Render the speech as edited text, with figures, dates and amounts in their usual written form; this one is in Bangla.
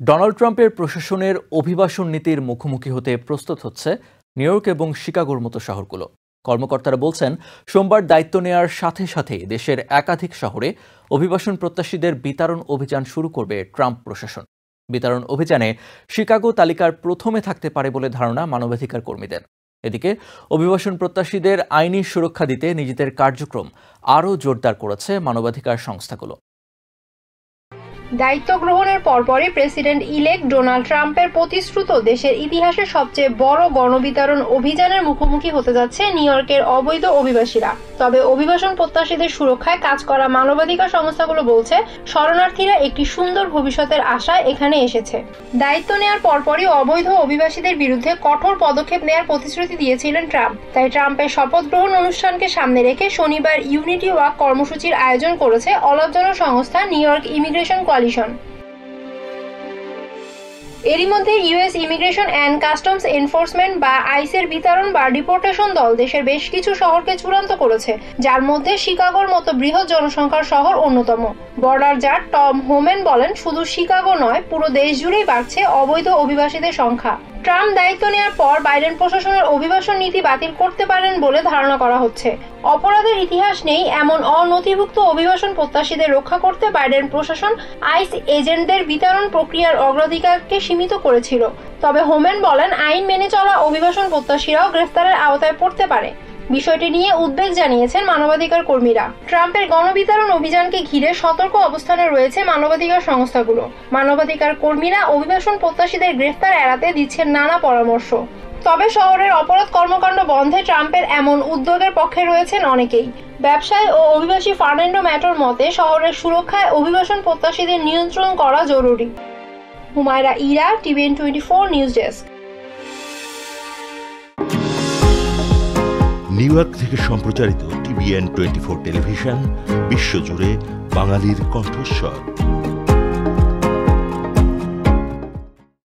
ডোনাল্ড ট্রাম্পের প্রশাসনের অভিবাসন নীতির মুখোমুখি হতে প্রস্তুত হচ্ছে নিউ ইয়র্ক এবং শিকাগোর মতো শহরগুলো। কর্মকর্তারা বলছেন, সোমবার দায়িত্ব নেয়ার সাথে সাথে দেশের একাধিক শহরে অভিবাসন প্রত্যাশীদের বিতরণ অভিযান শুরু করবে ট্রাম্প প্রশাসন। বিতরণ অভিযানে শিকাগো তালিকার প্রথমে থাকতে পারে বলে ধারণা মানবাধিকার কর্মীদের। এদিকে অভিবাসন প্রত্যাশীদের আইনি সুরক্ষা দিতে নিজেদের কার্যক্রম আরও জোরদার করেছে মানবাধিকার সংস্থাগুলো। দায়িত্ব গ্রহণের পরপরই প্রেসিডেন্ট ইলেক্ট ডোনাল্ড ট্রাম্পের প্রতিশ্রুত দেশের ইতিহাসে সবচেয়ে বড় গণবিতরণ অভিযানের মুখোমুখি হতে যাচ্ছে নিউ ইয়র্কের অবৈধ অভিবাসীরা। তবে অভিবাসন প্রত্যাশীদের সুরক্ষায় কাজ করা মানবাধিকার সংস্থাগুলো বলছে, শরণার্থীরা একটি সুন্দর ভবিষ্যতের আশায় এখানে এসেছে। দায়িত্ব নেওয়ার পরপরই অবৈধ অভিবাসীদের বিরুদ্ধে কঠোর পদক্ষেপ নেওয়ার প্রতিশ্রুতি দিয়েছিলেন ট্রাম্প। তাই ট্রাম্পের শপথ গ্রহণ অনুষ্ঠানকে সামনে রেখে শনিবার ইউনিটি ওয়াক কর্মসূচির আয়োজন করেছে অলাভজনক সংস্থা নিউ ইয়র্ক ইমিগ্রেশন কোয়ালিশন। এরই মধ্যে US immigration and customs enforcement বা আইসের বিতরণ বা ডিপোর্টেশন দল দেশের বেশ কিছু শহরকে চূড়ান্ত করেছে, যার মধ্যে শিকাগোর মতো বৃহৎ জনসংখ্যার শহর অন্যতম। বর্ডার জার টম হোমেন বলেন, শুধু শিকাগো নয়, পুরো দেশ জুড়েই বাড়ছে অবৈধ অভিবাসীদের সংখ্যা। ট্রাম্প দায়িত্ব নেওয়ার পর বাইডেন প্রশাসনের অভিবাসন নীতি বাতিল করতে পারেন বলে ধারণা করা হচ্ছে। অপরাধের ইতিহাস নেই এমন অনথিভুক্ত অভিবাসন প্রত্যাশীদের রক্ষা করতে বাইডেন প্রশাসন আইস এজেন্টদের বিতরণ প্রক্রিয়ার অগ্রাধিকারকে সীমিত করেছিল। তবে হোমেন বলেন, আইন মেনে চলা অভিবাসন প্রত্যাশীরাও গ্রেফতারের আওতায় পড়তে পারে। বিষয়টি নিয়ে উদ্বেগ জানিয়েছেন মানবাধিকার কর্মীরা। ট্রাম্পের গণবিতরণ অভিযানকে ঘিরে সতর্ক অবস্থানে রয়েছে মানবাধিকার সংস্থাগুলো। মানবাধিকার কর্মীরা অভিবাসন প্রত্যাশীদের গ্রেফতার এড়াতে দিচ্ছেন নানা পরামর্শ। তবে শহরের অপরাধ কর্মকাণ্ড বন্ধে ট্রাম্পের এমন উদ্যোগের পক্ষে রয়েছেন অনেকেই। ব্যবসায়ী ও অভিবাসী ফার্নান্ডো ম্যাটোর মতে, শহরের সুরক্ষায় অভিবাসন প্রত্যাশীদের নিয়ন্ত্রণ করা জরুরি। Humaira Ira, TVN 24 news desk. New York থেকে সম্প্রচারিত টিভিএন 24 টেলিভিশন বিশ্বজুড়ে বাঙালির কণ্ঠস্বর।